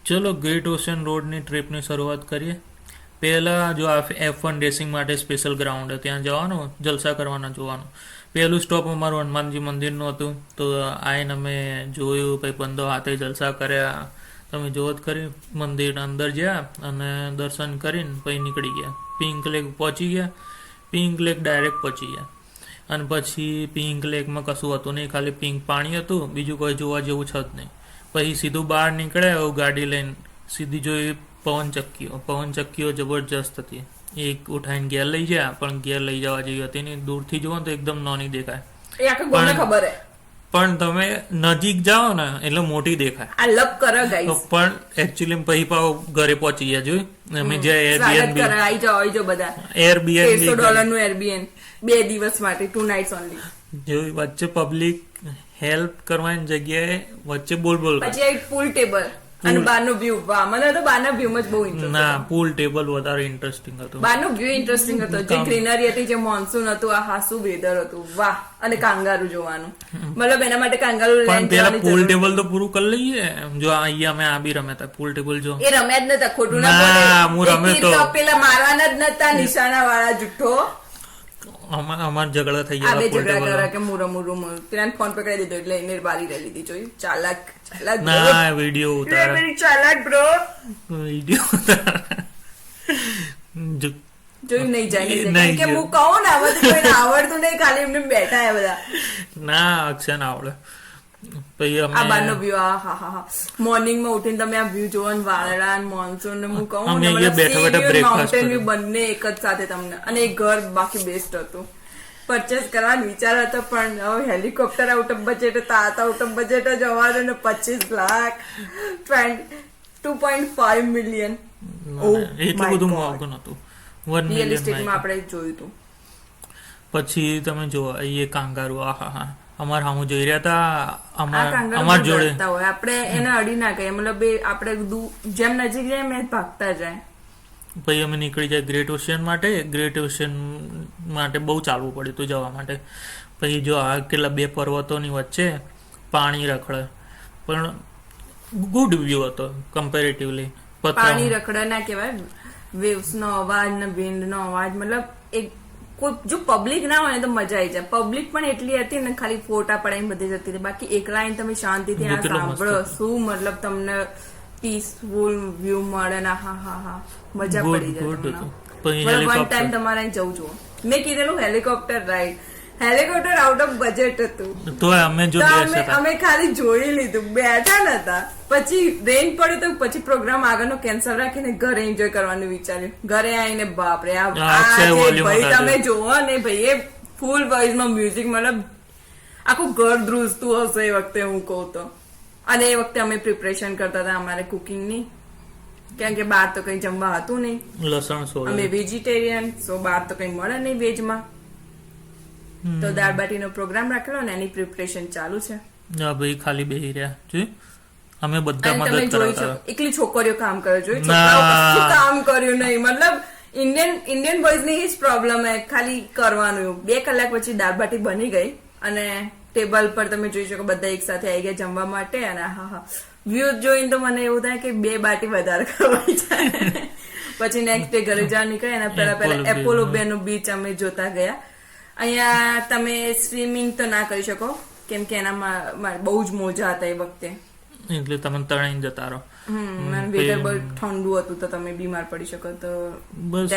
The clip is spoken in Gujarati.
ચલો ગ્રેટ ઓશન રોડની ટ્રીપની શરૂઆત કરીએ. પહેલાં જો આ F1 રેસિંગ માટે સ્પેશિયલ ગ્રાઉન્ડ ત્યાં જવાનું, જલસા કરવાના જોવાનું. પહેલું સ્ટોપ અમારું હનુમાનજી મંદિરનું હતું, તો આવીને અમે જોયું, પછી બંધો હાથે જલસા કર્યા. તમે જોવો જ કરી, મંદિરના અંદર ગયા અને દર્શન કરીને પછી નીકળી ગયા. પિંક લેક પહોંચી ગયા. પિંક લેક ડાયરેક્ટ પહોંચી ગયા અને પછી પિંક લેકમાં કશું હતું નહીં, ખાલી પિંક પાણી હતું, બીજું કોઈ જોવા જેવું છે જ નહીં. પછી સીધું બહાર નીકળ્યા ગાડી લઈને, સીધી જોઈ પવનચક્કીઓ જબરજસ્ત હતી. એક ઉઠાઈને ઘેર લઈ ગયા, પણ ઘેર લઈ જવા જેવી હતી નહીં. દૂરથી જુઓ તો એકદમ નાની દેખાય, પણ તમે નજીક જાઓ ને એટલે મોટી દેખાય. પણ એકચ્યુઅલી પછી પાવ ઘરે પહોંચી ગયા. જોઈ અમે જ્યાં એરબીએનબી 2 દિવસ માટે 2 nights only. જોઈ વચ્ચે પબ્લિક હેલ્પ કરવાની જગ્યાએ વચ્ચે બોલ પછી પૂલ ટેબલ અને બહારનો વ્યૂ. વાહ, મને તો બહારના વ્યૂ માં જ બહુ ઇન્ટરેસ્ટ. ના, પૂલ ટેબલ વધારે ઇન્ટરેસ્ટિંગ હતું. બહારનો વ્યૂ ઇન્ટરેસ્ટિંગ હતો, જે ગ્રીનરી હતી, જે મોન્સૂન હતું, આ હાસુ વેધર હતું. વાહ, અને કાંગારુ જોવાનું, મતલબ એના માટે કાંગારુ પણ પેલા પૂલ ટેબલ તો પૂરું કરી લઈએ. જો અહીંયા અમે આ બી રમ્યા હતા પૂલ ટેબલ. જો એ રમ્યા જ નતા, ખોટું ના હું રમ્યો તો પેલા મારવાના જ નતા, નિશાના વાળા જુઠ્ઠો. અમાર ઝઘડા થઈ ગયા. ઝઘડા કર્યા કે મુરમુરમ પેલા ફોન પકડી દીધો એટલે એને બારી લઈ લીધી. જોયું, ચાલાક ના, વિડિયો ઉતાર, ચાલાક બ્રો, વિડિયો ઉતાર. જોયું નહીં જાય કે હું કહું ને, આ બધું કોઈને આવડતું નહીં, ખાલી એમને બેઠા હે બધા. ના, અક્ષય ના આવડે. પછી આ બારનો વ્યૂ, હા, મોર્નિંગ માં ઉઠીને તમે આ વ્યૂ જોવો ને, વાદળા ને મોન્સૂન ને, હું કહું માઉન્ટેન વ્યૂ બંને એક જ સાથે તમને. અને એ ઘર બાકી બેસ્ટ હતું. પરચેસ કરવાનો વિચાર હતો, પણ હવે helicopter out of budget, out of budget જવાનું ને 25 લાખ 2.5 મિલિયન. એટલું બધું મોંઘું નતું. રિયલ એસ્ટેટમાં આપણે જોયું હતું. પછી તમે જો એ કાંગારુ, હા અમાર સામું જોઈ રહ્યા હતા. અમાર જોડે આપણે એને અડી ના કહીએ, મતલબ આપણે જેમ નજીક જાય એમ ભાગતા જાય. પછી અમે નીકળી જાય ગ્રેટ ઓશિયન માટે. ગ્રેટ ઓશિયન માટે બહુ ચાલવું પડ્યું હતું જવા માટે. પછી જો આ કેટલા 2 પર્વતોની વચ્ચે પાણી રખડે, પણ ગુડ વ્યૂ હતો કમ્પેરેટિવલી. પાણી રખડે ના કહેવાય, વેવ્સ નો અવાજ ને વિન્ડ નો અવાજ, મતલબ એક કોઈ જો પબ્લિક ના હોય ને તો મજા આવી જાય. પબ્લિક પણ એટલી હતી ને, ખાલી ફોટા પડાઈને બધી જતી હતી. બાકી એકલા તમે શાંતિથી આ સાંભળો, શું મતલબ તમને પીસફુલ વ્યૂ મળે ને. હા, મજા પડી જાય. વન ટાઈમ તમારે જવું જોઈએ. મેં કીધેલું helicopter ride, helicopter out of budget હતું, તો અમે ખાલી જોઈ લીધું, બેઠા નતા. પછી રેન પડ્યું તો પછી પ્રોગ્રામ આગળનો કેન્સલ રાખીને ઘરે એન્જોય કરવાનું વિચાર્યું. ઘરે આવીને બાપરે, ભાઈ તમે જોવો ને ભાઈ, એ ફૂલ વોઇસ માં મ્યુઝિક, મતલબ આખું ઘર ધ્રુજતું હશે એ વખતે, હું કહું તો. અને એ વખતે અમે પ્રિપરેશન કરતા હતા અમારે કુકિંગની, કેમ કે બહાર તો કઈ જમવા હતું નહીં. લસણ, અમે વેજીટેરિયન, સો બહાર તો કઈ મળે નહીં વેજમાં. તો દાળ બાટીનો પ્રોગ્રામ રાખેલો ને, એની પ્રિપરેશન ચાલુ છે. ભાઈ ખાલી બેહી રહ્યા છે, અમે બધા મદદ કરાવતા. એકલી છોકરીઓ કામ કરે, જોઈ છોકરાઓ કામ કર્યું નહીં. મતલબ ઇન્ડિયન બોયઝ ની જ પ્રોબ્લેમ હે, ખાલી કરવાનું. 2 કલાક પછી દાળ બાટી બની ગઈ અને ટેબલ પર તમે જોઈ શકો બધા એક સાથે આવી ગયા જમવા માટે. અને હા, વ્યૂ જોઈને તો મને એવું થાય કે 2 બાટી વધારે ખવાઈ જાય. પછી નેક્સ્ટ ડે ઘરે જવા નીકળે, એના પહેલા એપોલો બે નું બીચ અમે જોતા ગયા. અહીંયા તમે સ્વિમિંગ તો ના કરી શકો, કેમ કે એનામાં બહુ જ મોજા હતા એ વખતે, એટલે તમે તણાઈને જતા રહો. વેધર બહુ ઠંડુ હતું, તો તમે બીમાર પડી શકો. તો બસ